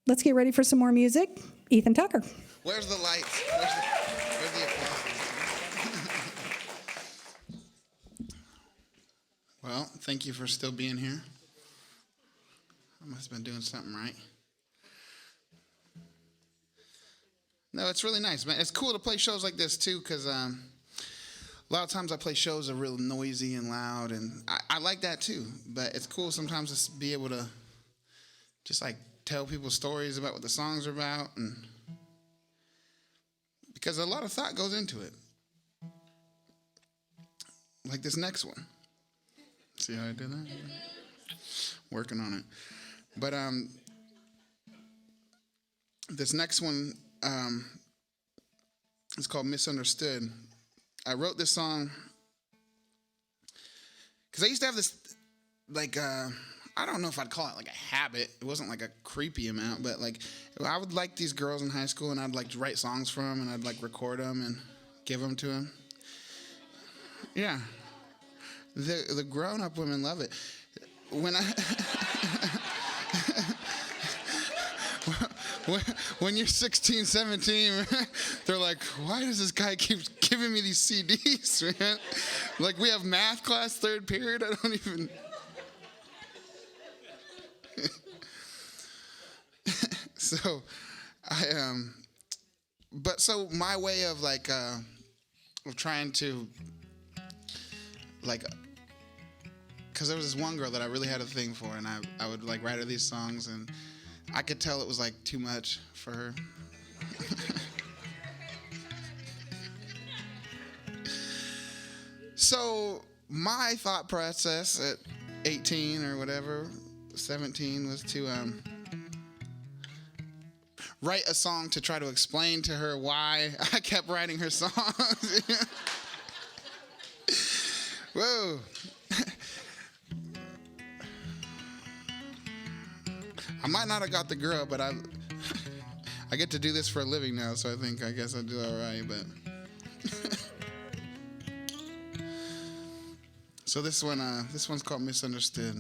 let's get ready for some more music. Ethan Tucker. Where's the lights? Where's the applause? Well, thank you for still being here. I must have been doing something right. No, it's really nice, man. It's cool to play shows like this, too, because a lot of times I play shows that are real noisy and loud, and I like that, too. But it's cool sometimes to be able to just, like, tell people stories about what the songs are about, and because a lot of thought goes into it. Like this next one. See how I did that? Working on it. But this next one is called Misunderstood. I wrote this song because I used to have this, like, I don't know if I'd call it like a habit. It wasn't like a creepy amount, but like I would like these girls in high school, and I'd like write songs for them, and I'd like record them and give them to them. Yeah. The grown-up women love it. When when you're 16, 17, they're like, why does this guy keep giving me these CDs, man? Like, we have math class, third period. I don't even... So, but so my way of like, of trying to, like, because there was this one girl that I really had a thing for, and I would like write her these songs, and I could tell it was like too much for her. So my thought process at 18 or whatever, 17, was to write a song to try to explain to her why I kept writing her songs. Whoa. I might not have got the girl, but I get to do this for a living now, so I guess I'll do all right, but so this one's called Misunderstood.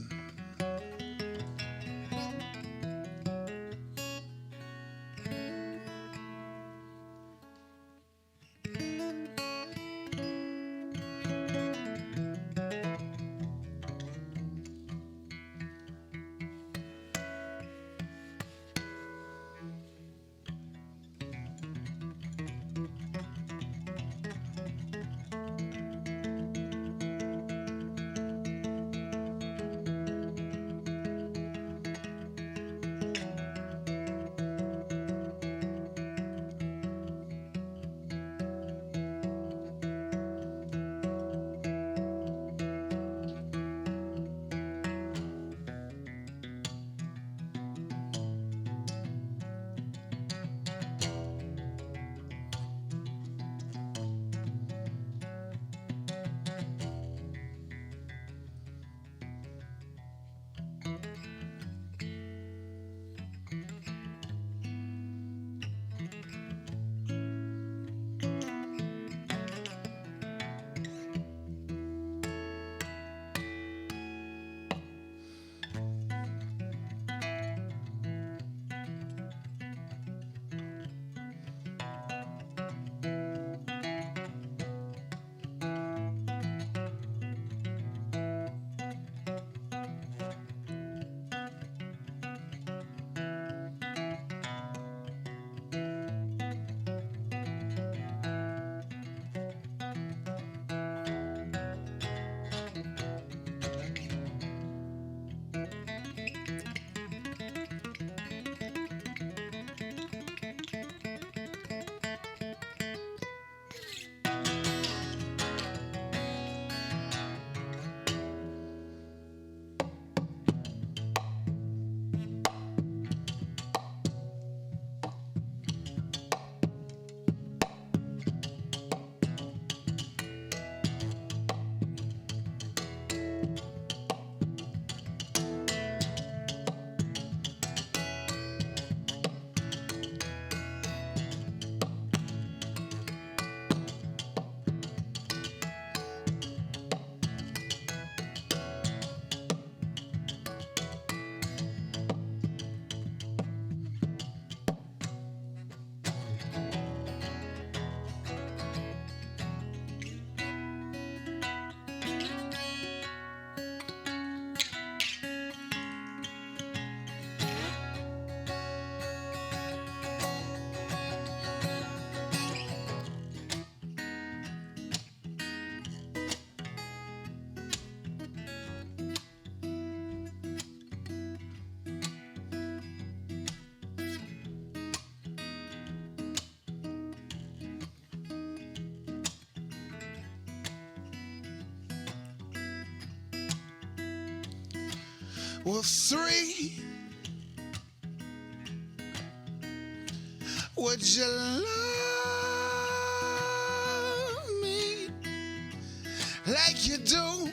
Well, 3, would you love me like you do?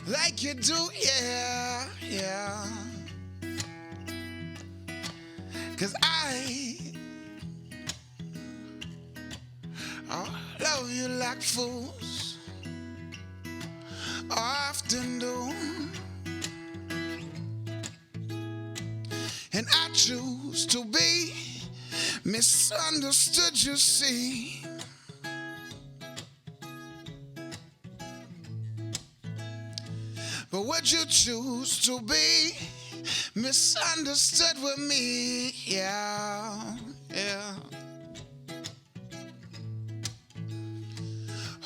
Like you do, yeah, yeah. 'Cause I love you like fools often do. And I choose to be misunderstood, you see. But would you choose to be misunderstood with me? Yeah, yeah.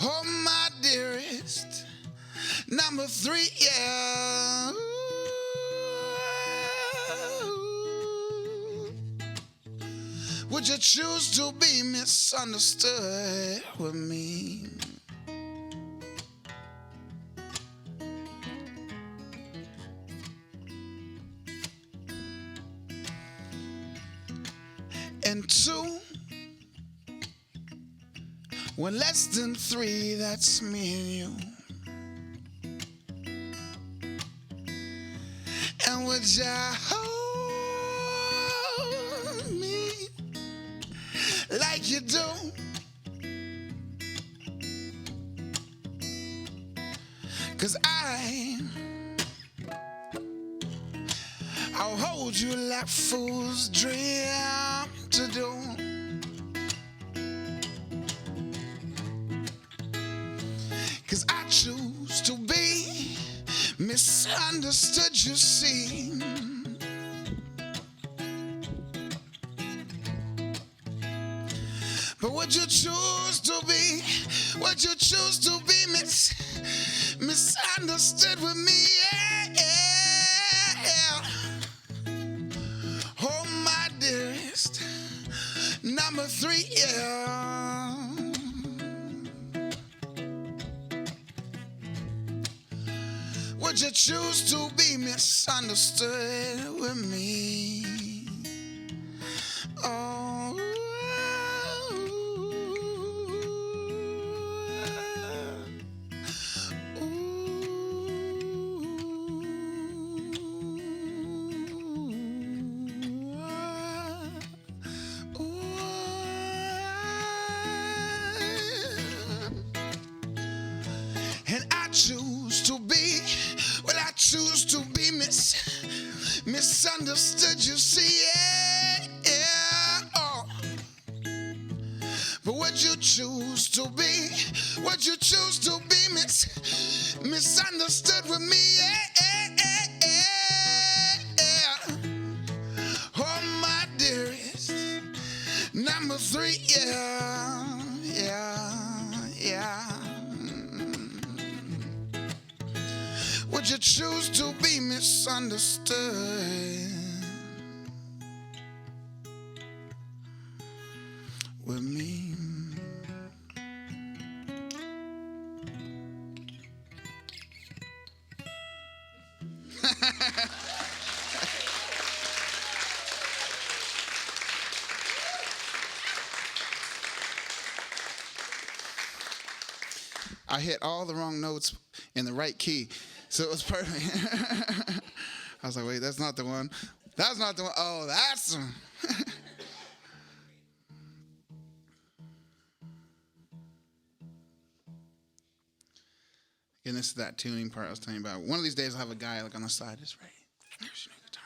Oh, my dearest, number 3, yeah. Would you choose to be misunderstood with me? And 2, when less than 3, that's me and you. And would you hold me like you do? Cause I'll hold you like fools dream to do. Cause I choose to be misunderstood, you see. But would you choose to be misunderstood with me? Yeah, yeah, yeah. Oh, my dearest, number 3, yeah. Would you choose to be misunderstood with me? Oh, and I choose to be, I choose to be misunderstood, you see, yeah, yeah, oh. But would you choose to be, misunderstood with me, yeah, yeah, yeah, yeah. Oh, my dearest, number 3, yeah, yeah, yeah. Would you choose to be misunderstood with me? I hit all the wrong notes in the right key, so it was perfect. I was like, wait, that's not the one. That's not the one. Oh, that's the one. And this is that tuning part I was telling you about. One of these days I'll have a guy like on the side just ready. There's your guitar.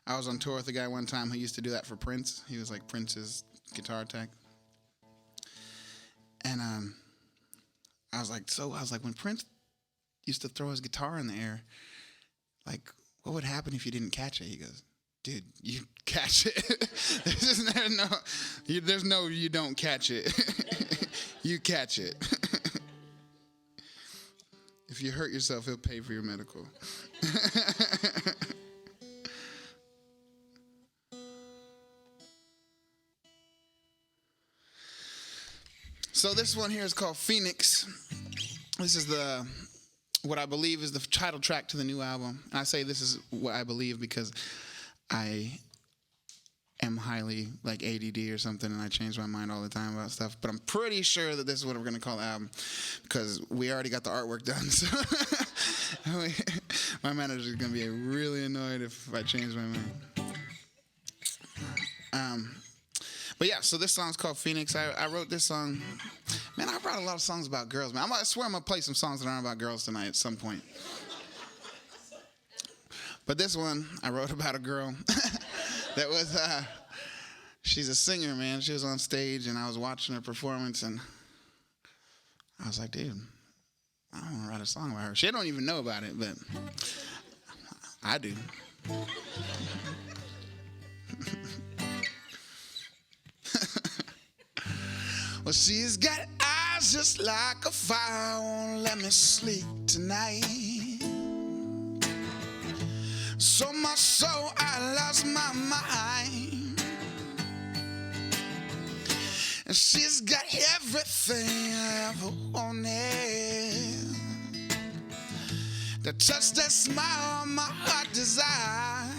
I was on tour with a guy one time who used to do that for Prince. He was like Prince's guitar tech. And I was like, when Prince used to throw his guitar in the air, like, what would happen if you didn't catch it? He goes, dude, you catch it. There's no, you don't catch it. You catch it. If you hurt yourself, he'll pay for your medical. So this one here is called Phoenix. This is what I believe is the title track to the new album. And I say this is what I believe because I am highly like ADD or something, and I change my mind all the time about stuff. But I'm pretty sure that this is what we're gonna call the album because we already got the artwork done. So my manager's gonna be really annoyed if I change my mind. But yeah, so this song's called Phoenix. I wrote this song. Man, I brought a lot of songs about girls, man. I swear I'm gonna play some songs that aren't about girls tonight at some point. But this one, I wrote about a girl that was, she's a singer, man. She was on stage, and I was watching her performance, and I was like, dude, I want to write a song about her. She don't even know about it, but I do. Well, she's got eyes just like a fire, won't let me sleep tonight. So much so I lost my mind. And she's got everything I ever wanted. The touch, that smile, my heart desire.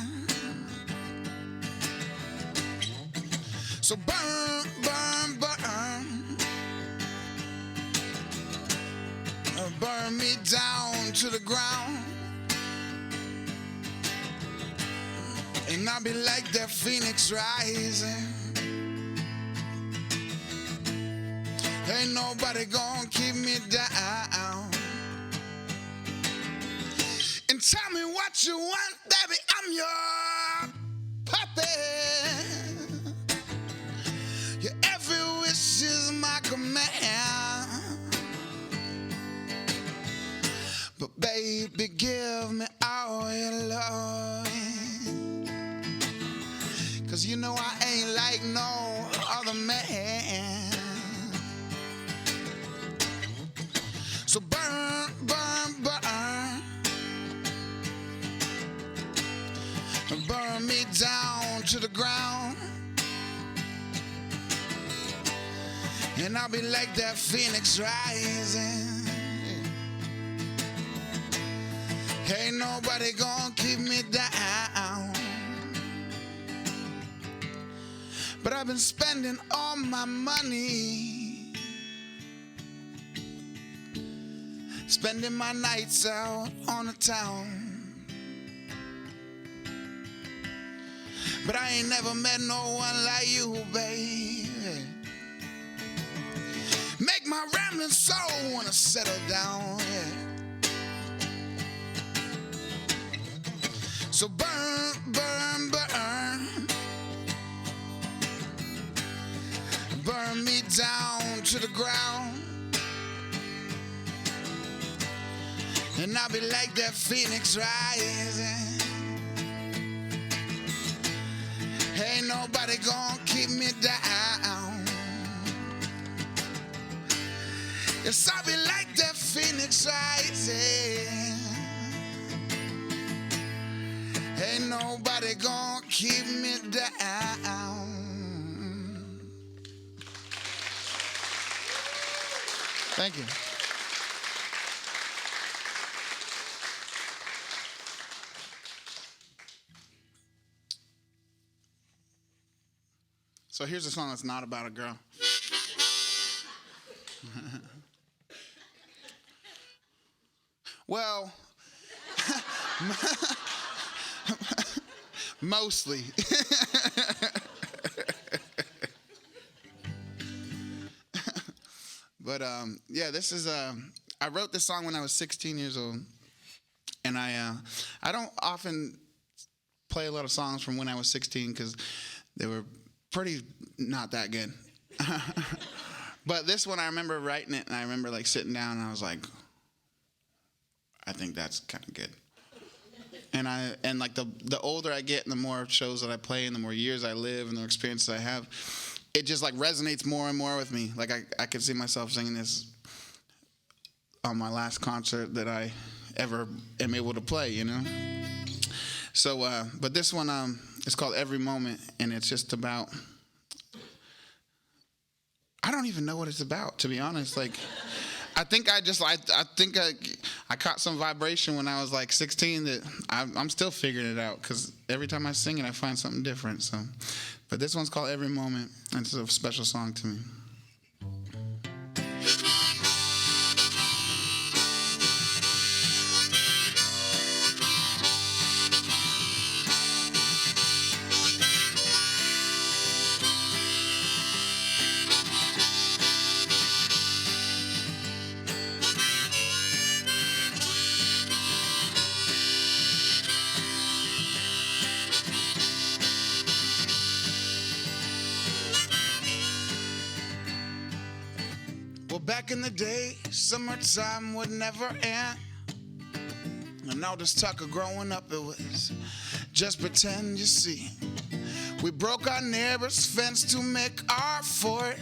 So burn, burn, burn. Burn me down to the ground. And I'll be like that phoenix rising. Ain't nobody gonna keep me down. And tell me what you want, baby, I'm your puppet. Your every wish is my command. But baby, give me all your love. 'Cause you know I ain't like no other man. So burn, burn, burn. Burn me down to the ground. And I'll be like that phoenix rising. Ain't nobody gonna keep me down. But I've been spending all my money, spending my nights out on the town. But I ain't never met no one like you, baby. Make my rambling soul wanna settle down, yeah. So burn, burn, burn. Burn me down to the ground. And I'll be like that phoenix rising. Ain't nobody gonna keep me down. Yes, I'll be like that phoenix rising. Ain't nobody gonna keep me down. Thank you. So here's a song that's not about a girl. Well, mostly. But yeah, this is I wrote this song when I was 16 years old, and I don't often play a lot of songs from when I was 16 because they were pretty not that good. But this one, I remember writing it, and I remember like sitting down, and I was like, I think that's kind of good. And like the older I get, and the more shows that I play, and the more years I live, and the more experiences I have, it just like resonates more and more with me. Like I could see myself singing this on my last concert that I ever am able to play, you know? So, but this one is called Every Moment, and it's just about I don't even know what it's about, to be honest. Like, I think I caught some vibration when I was like 16 that I'm still figuring it out, because every time I sing it, I find something different. So, but this one's called Every Moment, and it's a special song to me. Well, back in the day, summertime would never end. And all this talk of growing up, it was just pretend, you see. We broke our neighbor's fence to make our fort.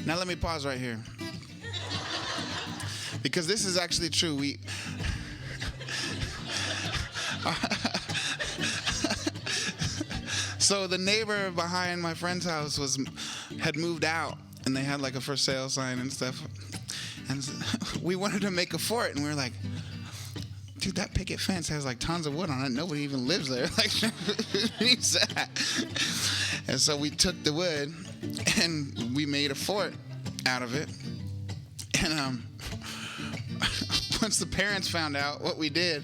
Now let me pause right here, because this is actually true. So the neighbor behind my friend's house had moved out, and they had like a for sale sign and stuff. And so we wanted to make a fort, and we were like, dude, that picket fence has like tons of wood on it. Nobody even lives there. Like, who needs that? And so we took the wood and we made a fort out of it. And once the parents found out what we did,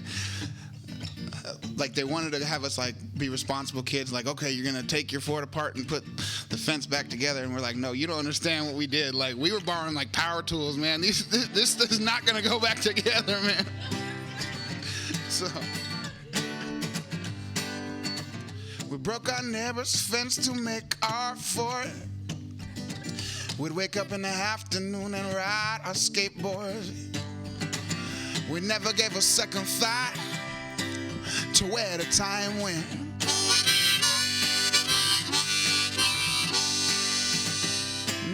like, they wanted to have us like be responsible kids. Like, okay, you're gonna take your fort apart and put the fence back together. And we're like, no, you don't understand what we did. Like, we were borrowing like power tools, man. This is not gonna go back together, man. So we broke our neighbor's fence to make our fort. We'd wake up in the afternoon and ride our skateboards. We never gave a second thought to where the time went.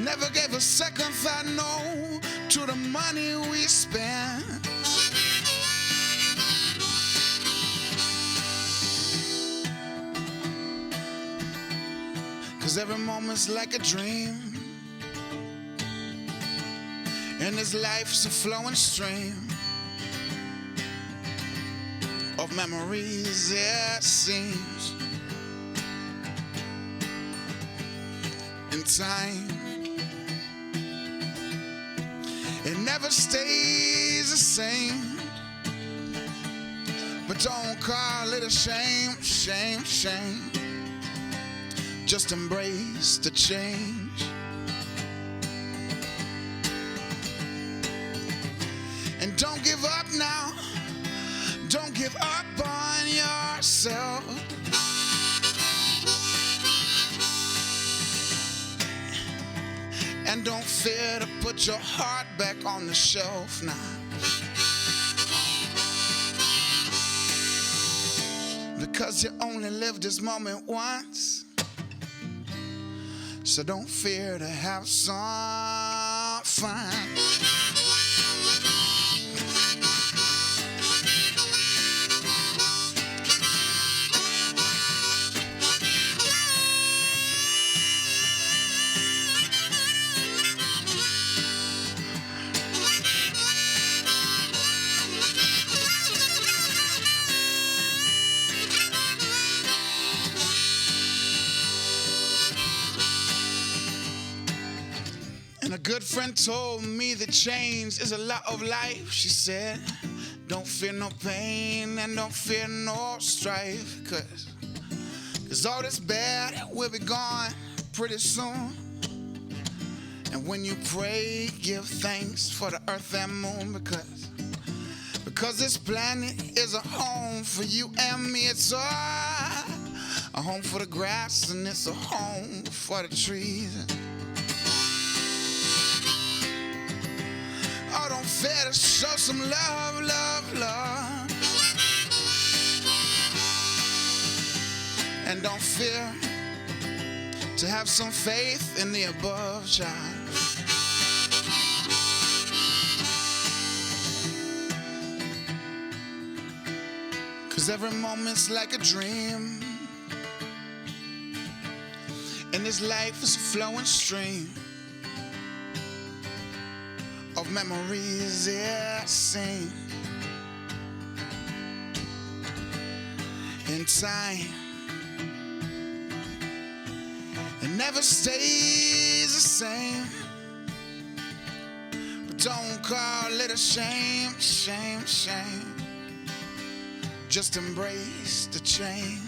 Never gave a second thought, no, to the money we spent. Cause every moment's like a dream, and this life's a flowing stream of memories, it seems. In time, it never stays the same. But don't call it a shame, shame, shame. Just embrace the change. And don't give up now. Don't give up on yourself. And don't fear to put your heart back on the shelf now. Because you only live this moment once. So don't fear to have some fun. A good friend told me that change is a lot of life. She said, don't fear no pain and don't fear no strife, cause all this bad will be gone pretty soon. And when you pray, give thanks for the earth and moon, because this planet is a home for you and me. It's a home for the grass, and it's a home for the trees. Oh, don't fear to show some love, love, love. And don't fear to have some faith in the above, child. Cause every moment's like a dream, and this life is a flowing stream of memories, yeah, sing in time. It never stays the same, but don't call it a shame, shame, shame. Just embrace the change.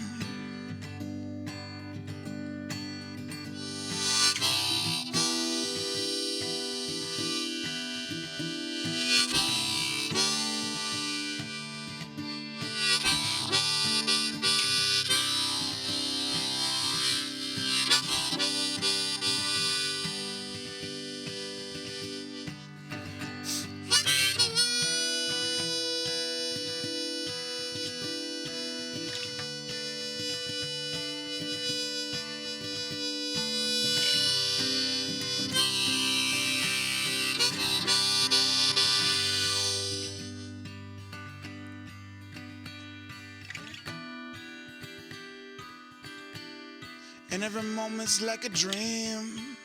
And every moment's like a dream,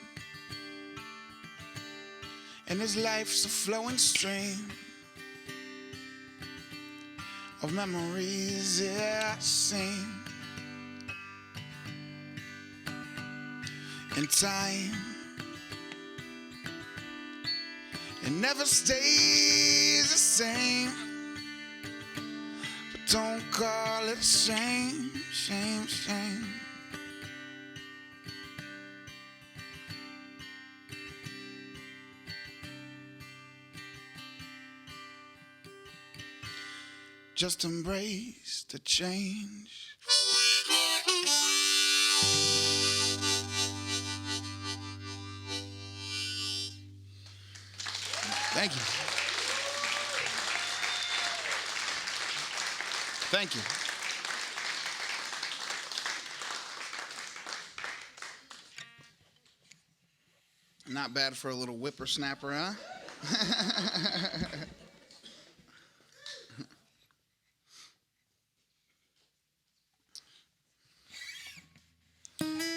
and this life's a flowing stream of memories, yeah, I sing in time. It never stays the same, but don't call it a shame, shame, shame. Just embrace the change. Thank you. Thank you. Not bad for a little whippersnapper, huh?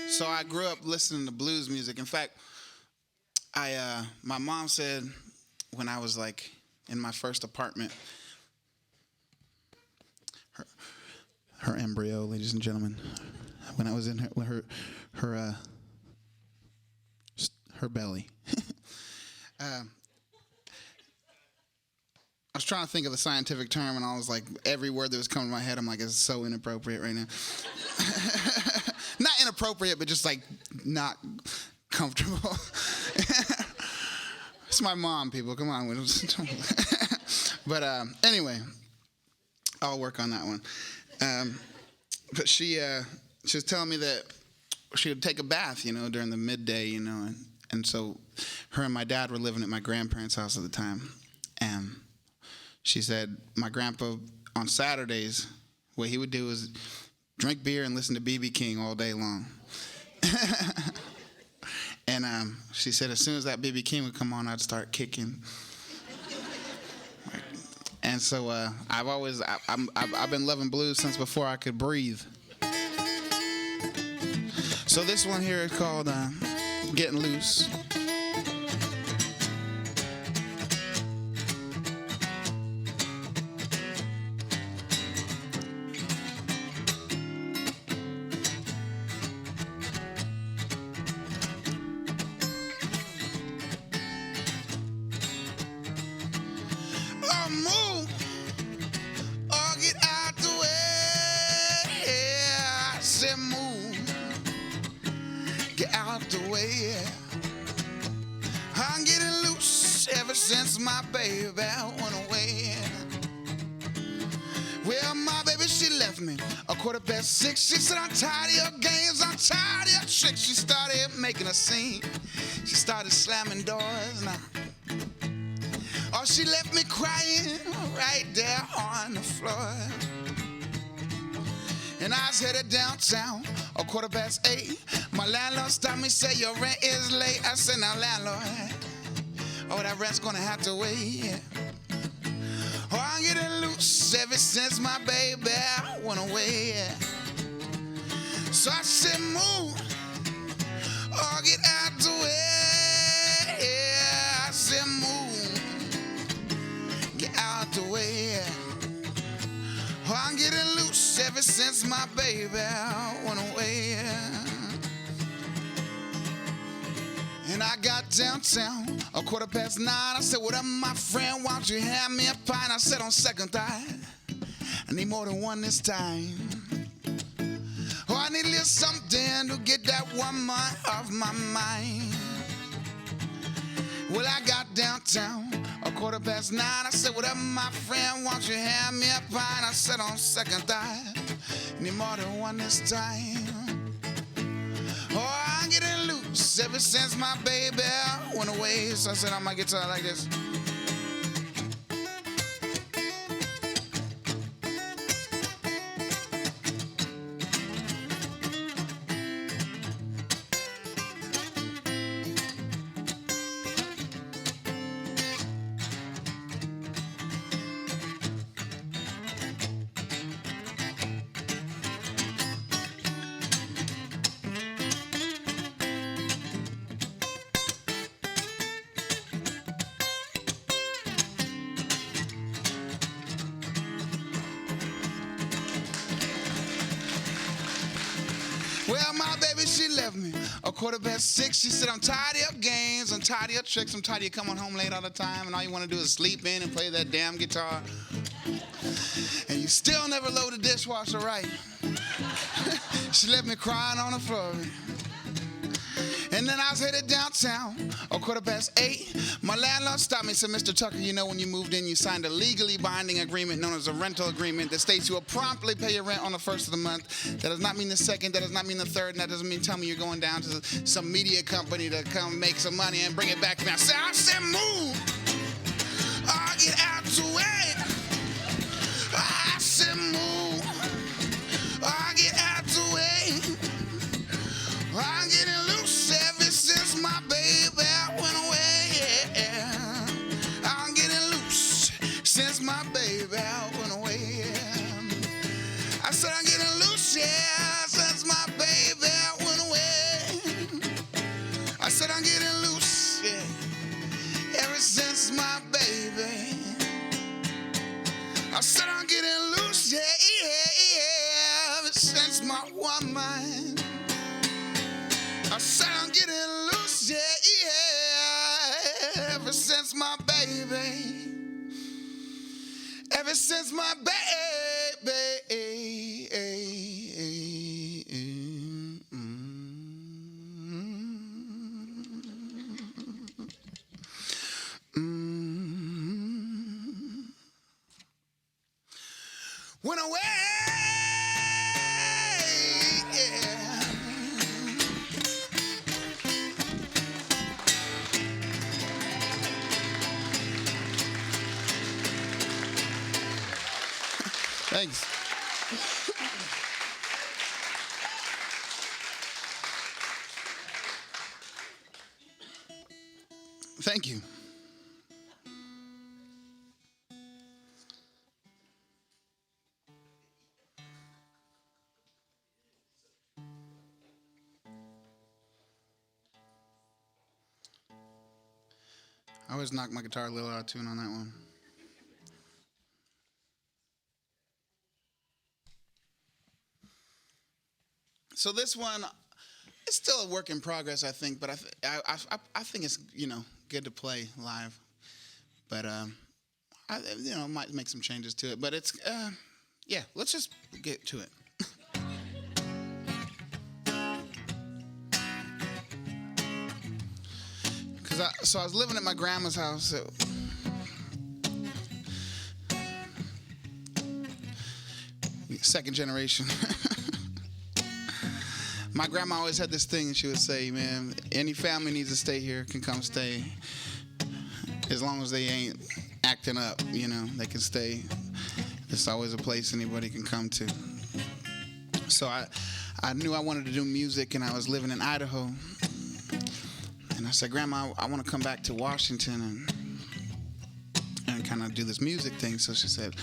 So I grew up listening to blues music. In fact, my mom said when I was like in my first apartment, her embryo, ladies and gentlemen, when I was in her belly. I was trying to think of the scientific term, and I was like, every word that was coming to my head, I'm like, it's so inappropriate right now. Not inappropriate, but just like not comfortable. It's my mom, people. Come on. But anyway, I'll work on that one. But she was telling me that she would take a bath, during the midday, and so her and my dad were living at my grandparents' house at the time. And she said my grandpa on Saturdays, what he would do is drink beer and listen to B.B. King all day long. And she said as soon as that B.B. King would come on, I'd start kicking. And so I've been loving blues since before I could breathe. So this one here is called Getting Loose. I'm getting loose ever since my baby went away. Well, my baby, she left me 6:15. She said, I'm tired of your games, I'm tired of your tricks. She started making a scene. She started slamming doors now. Oh, she left me crying right there on the floor. And I was headed downtown 8:15. My landlord stopped me, said, your rent is late. I said, now, landlord, oh, that rent's gonna have to wait. Oh, I'm getting loose ever since my baby went away. So I said, move, or get out the way. I said, move, since my baby went away. And I got downtown, 9:15. I said, what up, my friend? Why don't you have me a pint? I said, on second thought, I need more than one this time. Oh, I need a little something to get that woman off my mind. Well, I got downtown, 9:15. I said, what up, my friend? Why don't you have me a pint? I said, on second thought, I need more than one this time. Oh, I'm getting loose ever since my baby went away. So I said on my guitar like this. Well, my baby, she left me 6:15. She said, I'm tired of your games, I'm tired of your tricks, I'm tired of you coming home late all the time, and all you want to do is sleep in and play that damn guitar. And you still never load the dishwasher right. She left me crying on the floor. And then I was headed downtown, 8:15. My landlord stopped me and said, Mr. Tucker, you know when you moved in, you signed a legally binding agreement known as a rental agreement that states you will promptly pay your rent on the first of the month. That does not mean the second, that does not mean the third, and that doesn't mean tell me you're going down to some media company to come make some money and bring it back to me. I said, move, or get out the way. I said, move, or get out the way. I'm getting loose ever since my baby went away. Yeah. I'm getting loose since my baby went away. I said I'm getting loose, yeah, since my baby went away. I said I'm getting loose, yeah, ever since my baby. I said I'm getting loose, yeah, ever since my woman. I said I'm getting loose, yeah, ever since my baby. Ever since my baby. Went away. Thanks. Thank you. I always knock my guitar a little out of tune on that one. So this one, it's still a work in progress, I think. But I think it's good to play live. But I might make some changes to it. But it's let's just get to it. So I was living at my grandma's house. So second generation. My grandma always had this thing, and she would say, man, any family needs to stay here can come stay. As long as they ain't acting up, they can stay. There's always a place anybody can come to. So I knew I wanted to do music, and I was living in Idaho. And I said, Grandma, I want to come back to Washington and kind of do this music thing. So she said,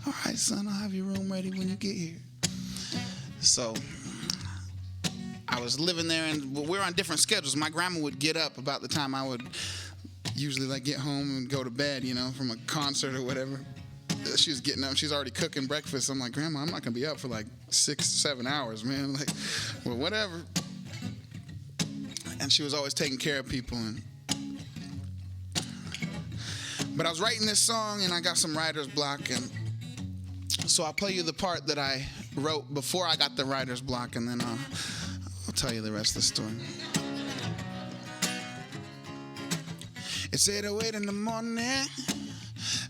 all right, son, I'll have your room ready when you get here. So I was living there, and we were on different schedules. My grandma would get up about the time I would usually get home and go to bed, from a concert or whatever. she was getting up. She's already cooking breakfast. I'm like, Grandma, I'm not going to be up for like 6-7 hours, man. Like, well, whatever. And she was always taking care of people. But I was writing this song, and I got some writer's block. And so I'll play you the part that I wrote before I got the writer's block, and then I'll tell you the rest of the story. It's 8:08 in the morning.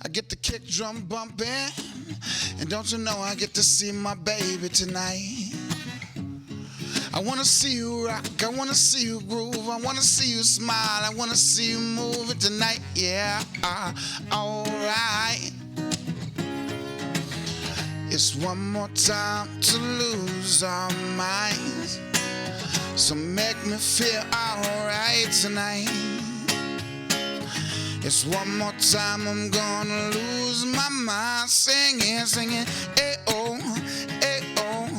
I get the kick drum bumping, and don't you know I get to see my baby tonight. I wanna see you rock, I wanna see you groove, I wanna see you smile, I wanna see you move it tonight, yeah, alright. It's one more time to lose our minds, so make me feel alright tonight. It's one more time I'm gonna lose my mind, singing, eh-oh, eh-oh,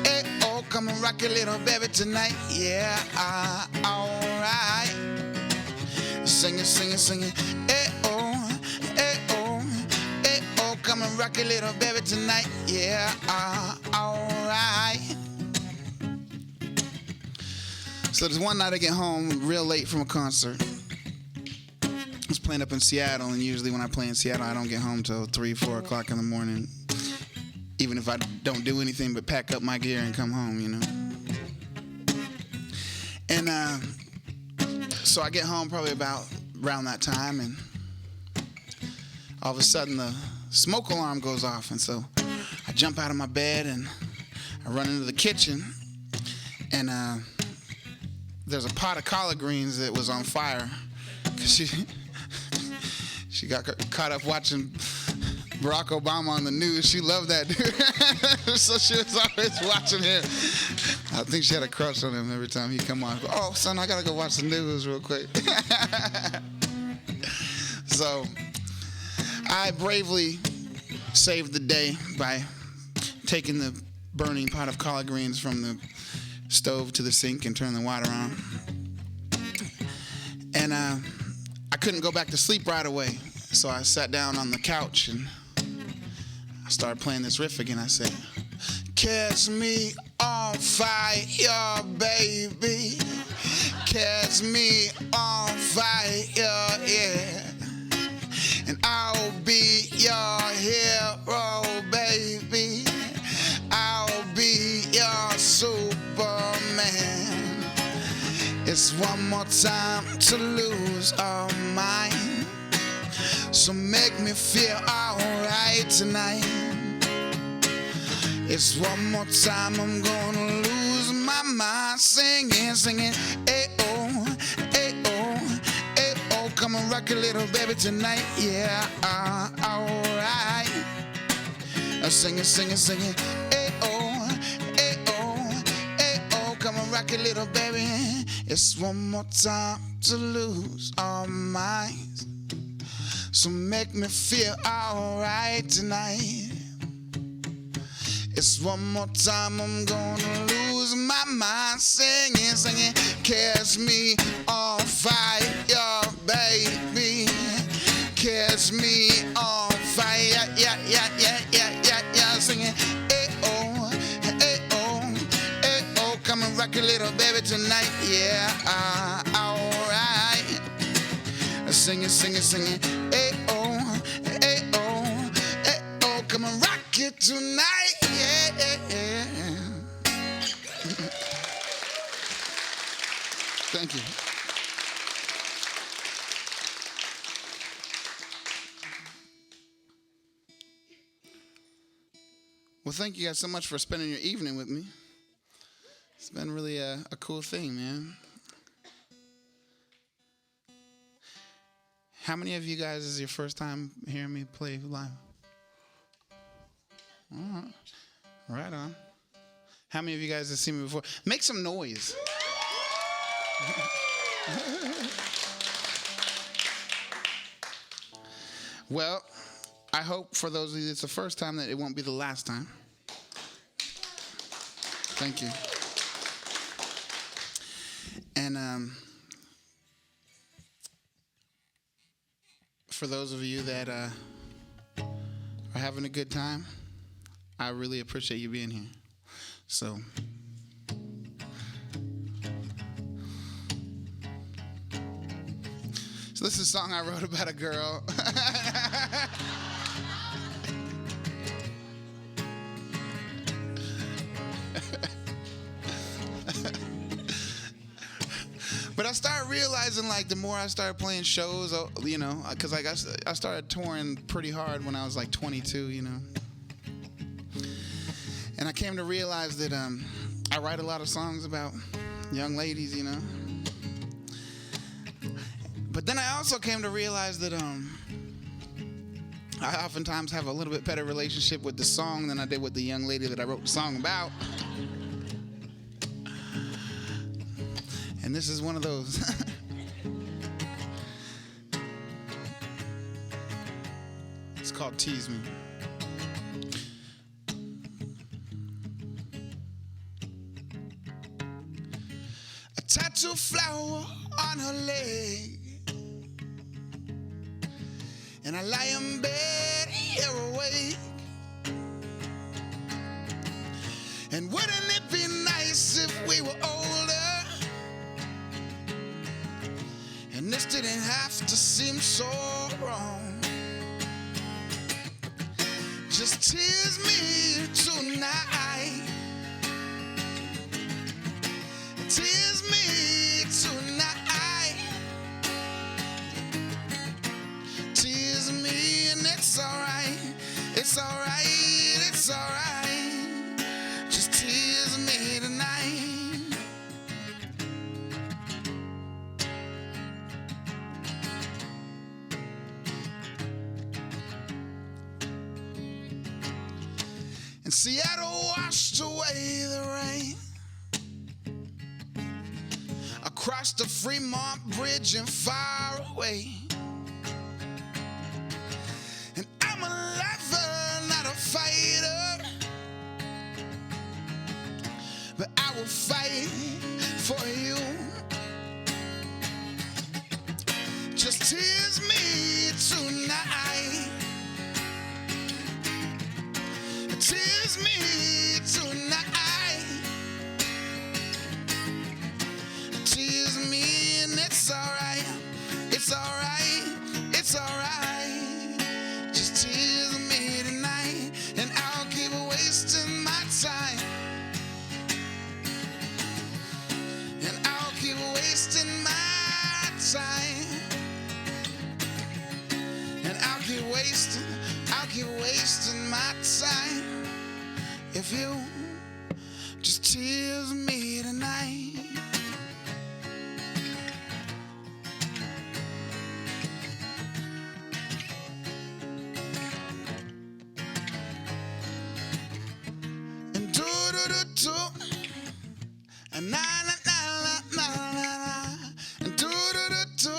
eh-oh. Come and rock your little baby tonight, yeah, alright. Singing, eh-oh, eh-oh, eh-oh. Come and rock your little baby tonight, yeah, alright. So there's one night I get home real late from a concert. I was playing up in Seattle, and usually when I play in Seattle, I don't get home till 3-4 o'clock in the morning, even if I don't do anything but pack up my gear and come home, you know. And so I get home probably about around that time, and all of a sudden the smoke alarm goes off, and so I jump out of my bed and I run into the kitchen, and there's a pot of collard greens that was on fire because she got caught up watching Barack Obama on the news. She loved that dude. So she was always watching him. I think she had a crush on him every time he'd come on. Oh, son, I got to go watch the news real quick. So I bravely saved the day by taking the burning pot of collard greens from the stove to the sink and turning the water on. And I couldn't go back to sleep right away. So I sat down on the couch and I started playing this riff again. I said, catch me on fire, baby. Catch me on fire, yeah. And I'll be your hero, baby. I'll be your Superman. It's one more time to lose our mind, so make me feel alright tonight. It's one more time I'm gonna lose my mind, singing, eh-oh, eh-oh, eh-oh. Come and rock a little baby tonight, yeah, alright. Singing, eh-oh, eh-oh, eh-oh. Come and rock a little baby. It's one more time to lose our minds, so make me feel alright tonight. It's one more time I'm gonna lose my mind, singing, catch me on fire, baby. Catch me on fire, yeah, singing, eh-oh, eh-oh, eh-oh. Come and rock a little baby tonight, yeah, alright. Singing, eh-oh, eh-oh, eh-oh. Come and rock it tonight, yeah. Thank you. Well, thank you guys so much for spending your evening with me. It's been really a cool thing, man. How many of you guys is your first time hearing me play live? All right. Right on. How many of you guys have seen me before? Make some noise. Well, I hope for those of you it's the first time that it won't be the last time. Thank you. And for those of you that are having a good time. I really appreciate you being here. So this is a song I wrote about a girl. But I started realizing, like, the more I started playing shows, you know, because like I started touring pretty hard when I was like 22, you know. And I came to realize that I write a lot of songs about young ladies, you know. But then I also came to realize that I oftentimes have a little bit better relationship with the song than I did with the young lady that I wrote the song about. And this is one of those. It's called Tease Me. A tattoo flower on her leg, and I lie in bed here awake. And wouldn't it be nice if we were older? And this didn't have to seem so wrong. Just tease me tonight. Tease me tonight. Tease me and it's alright. It's alright. It's alright. Just tease me tonight. And Seattle washed away the rain. Across the Fremont Bridge and far away. And I'm a lover, not a fighter, but I will fight for you. Just tease me tonight. Tease me tonight. Tease me and it's alright. It's alright. It's alright. Just tease me tonight and I'll keep wasting my time. And I'll keep wasting my time. And I'll keep wasting my time. If you just tease me tonight. And do do do do, and na na na na na na, and do do do do,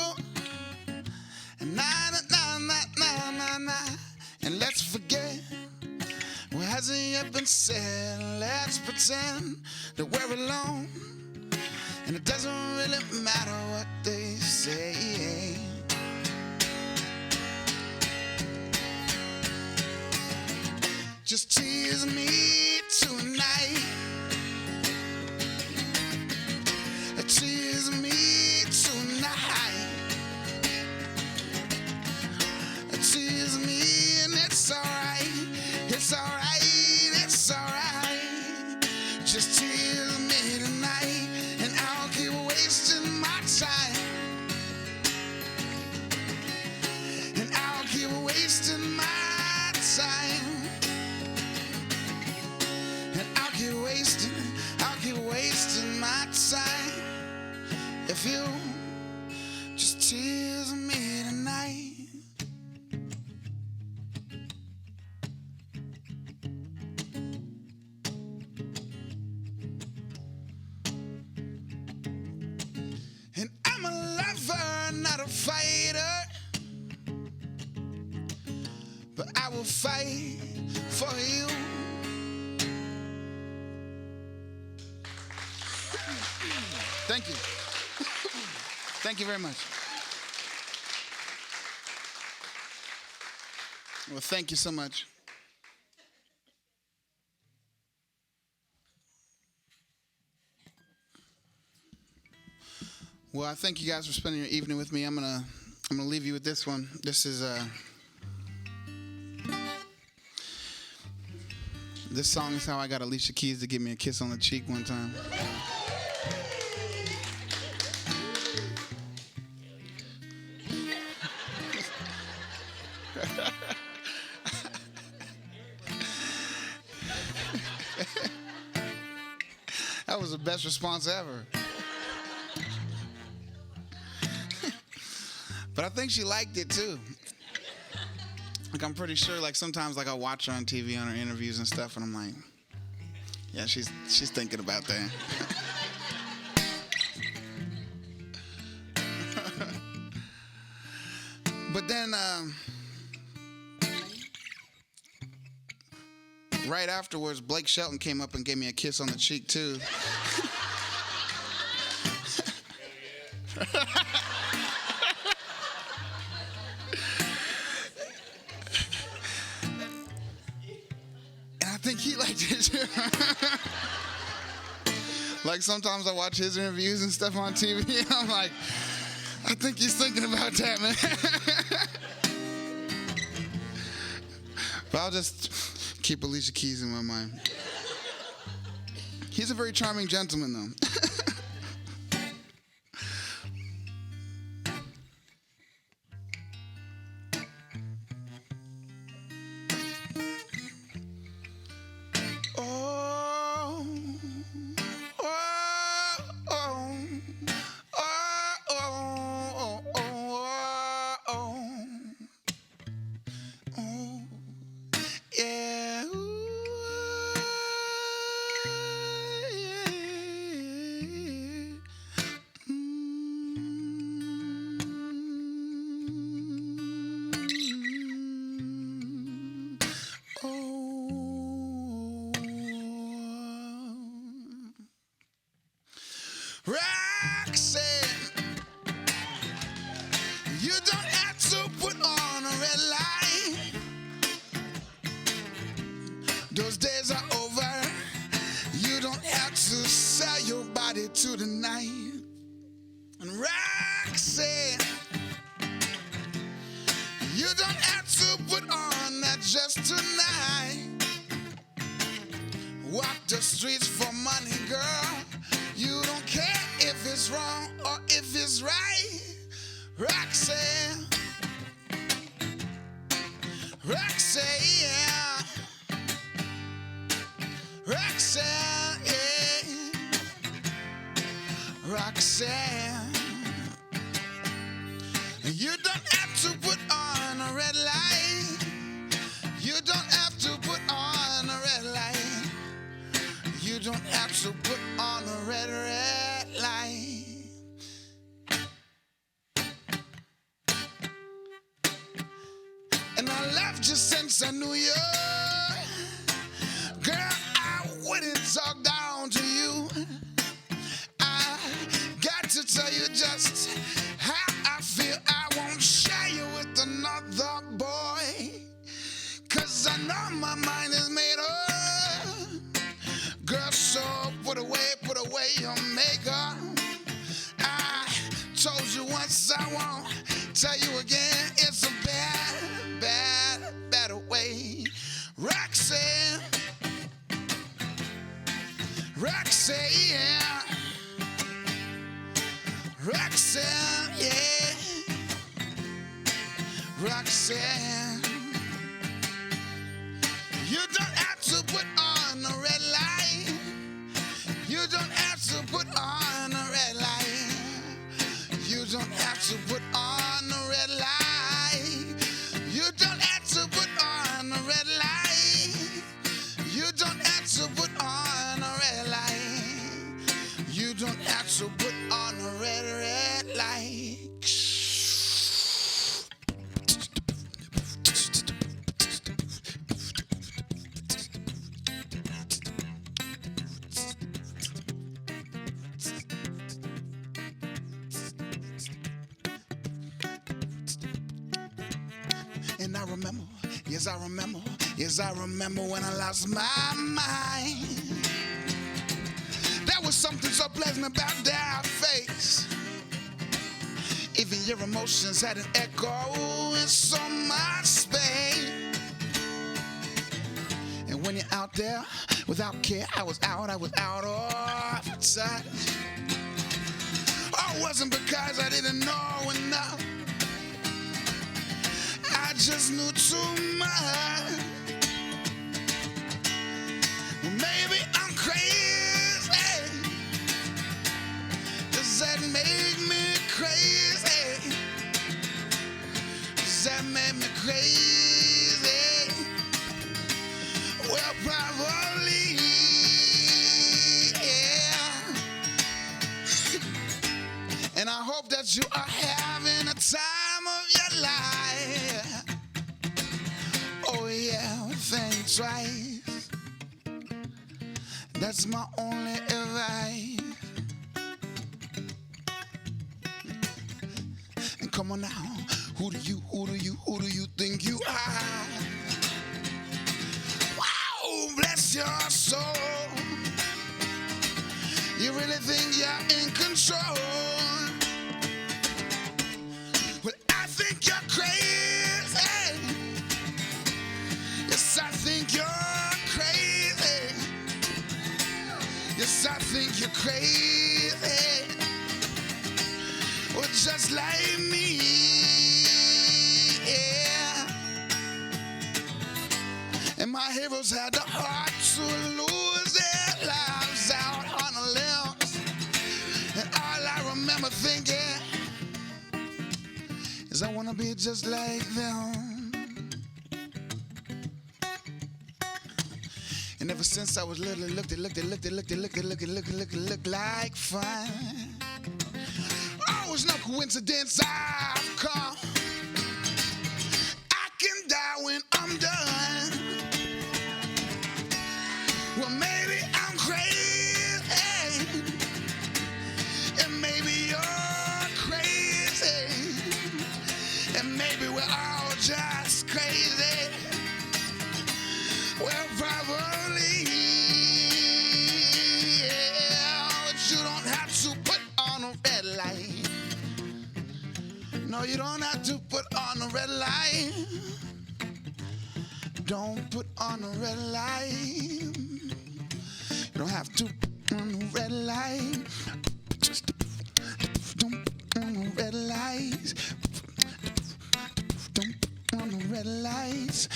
and na na na na na na na, and let's forget what hasn't yet been said. Let's pretend that we're alone, and it doesn't really matter what they say. Just tease me tonight. Tease me tonight. Tease me and it's alright. It's alright. It's alright. Just tease me tonight and I'll keep wasting my time. And I'll keep wasting my time. And I'll keep wasting my time. If you just tease me tonight. And I'm a lover, not a fighter, but I will fight for you. Thank you. Thank you very much. Well, thank you so much. Well, I thank you guys for spending your evening with me. I'm gonna leave you with this one. This song is how I got Alicia Keys to give me a kiss on the cheek one time. That was the best response ever. But I think she liked it too. Like, I'm pretty sure, like, sometimes, like, I watch her on TV on her interviews and stuff, and I'm like, yeah, she's thinking about that. But then, right afterwards, Blake Shelton came up and gave me a kiss on the cheek too. I think he liked it too. Like, sometimes I watch his interviews and stuff on TV, and I'm like, I think he's thinking about that, man. But I'll just keep Alicia Keys in my mind. He's a very charming gentleman, though. Roxanne, you don't have to put on a red light. Those days are over. You don't have to sell your body to the night. And Roxanne, you don't have to put on that dress tonight. Walk the streets for money, girl. You don't care if it's wrong or if it's right. Roxanne, Roxanne, yeah. Roxanne, yeah. Roxanne, you don't have to put on a red light. You don't have to put on a red light. You don't have to put on a red light. And I loved you since I knew you. Girl, I wouldn't talk down to you. I got to tell you just how I feel. I won't share you with another boy, 'cause I know my mind is made up. Girl, so put away your makeup. I told you once, I won't tell you again. It's a better way. Roxanne, Roxanne, yeah. Roxanne, yeah. Roxanne, you don't have to put on a red light. You don't have to put on a red light. You don't have to put on a red light. You don't have to put on a red light. You don't have to put on a red light. You don't have to put on a red light. And I remember, yes I remember when I lost my mind. There was something so pleasant about that face. your emotions had an echo in so much space. And when you're out there without care, I was out of touch. Oh, it wasn't because I didn't know enough. I just knew too much. Well, maybe I'm crazy. Does that make me crazy? Does that make me crazy? Well, probably, yeah. And I hope that you are having a time of your life. Oh yeah, think twice. That's my only advice. And come on now, who do you think you are? Wow, bless your soul. You really think you're in control? Well, I think you're crazy. Yes, I think you're crazy. Yes, I think you're crazy. Well, just like me, yeah. And my heroes had the heart to lose their lives out on the limbs. And all I remember thinking is I wanna be just like them. And ever since I was little, it looked like fun. Oh, it's no coincidence I've come. I can die when I'm done. Well, maybe I'm crazy, and maybe you're crazy, and maybe we're all just crazy. Well, probably, yeah, but you don't have to put on a red light. No, you don't have to put on a red light. Don't put on a red light. You don't have to put on a red light. Just don't put on a red light. Don't put on a red light.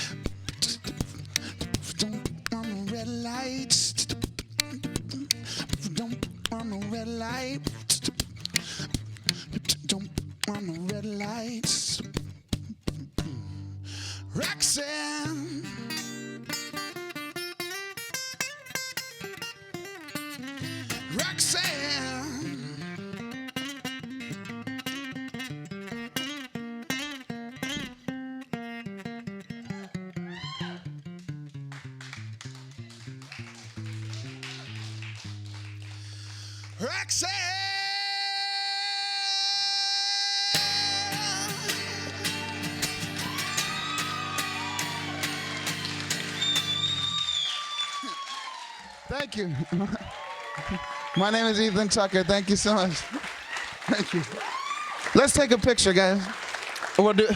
Don't put on a red light. Don't put on a red light. Don't put on a red light. Roxanne. Roxanne. Roxanne. Thank you. My name is Ethan Tucker. Thank you so much. Thank you. Let's take a picture, guys. We'll do.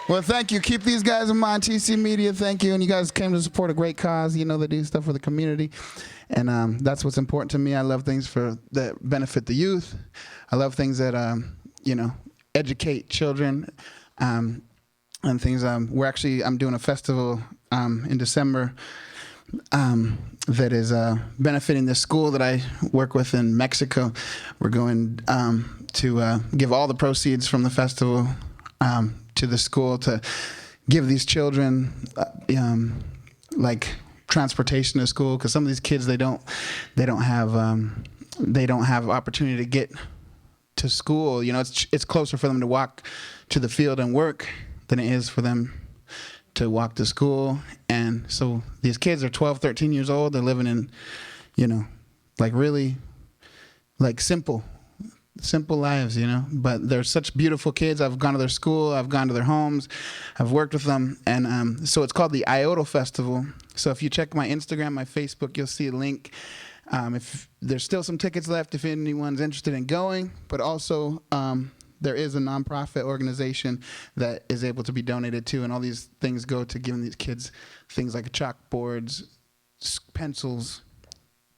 Well, thank you. Keep these guys in mind. TCMedia, thank you. And you guys came to support a great cause. You know, they do stuff for the community. And that's what's important to me. I love things that benefit the youth. I love things that, educate children. And things. I'm doing a festival in December that is benefiting the school that I work with in Mexico. We're going to give all the proceeds from the festival to the school to give these children like transportation to school, because some of these kids they don't have opportunity to get to school. You know, it's closer for them to walk to the field and work than it is for them to walk to school. And so these kids are 12, 13 years old. They're living in, like really like simple simple lives, but they're such beautiful kids. I've gone to their school, I've gone to their homes, I've worked with them, and so it's called the Iota Festival. So if you check my Instagram, my Facebook, you'll see a link. If there's still some tickets left, if anyone's interested in going, but also there is a nonprofit organization that is able to be donated to, and all these things go to giving these kids things like chalkboards, pencils,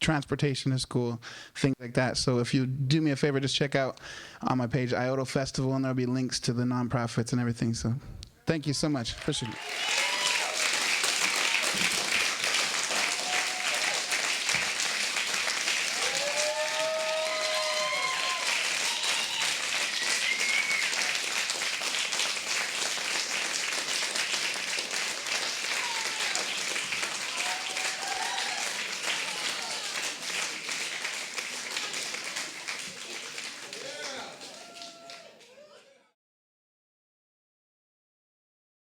transportation to school, things like that. So if you do me a favor, just check out on my page Iota Festival, and there'll be links to the nonprofits and everything. So thank you so much. Appreciate it.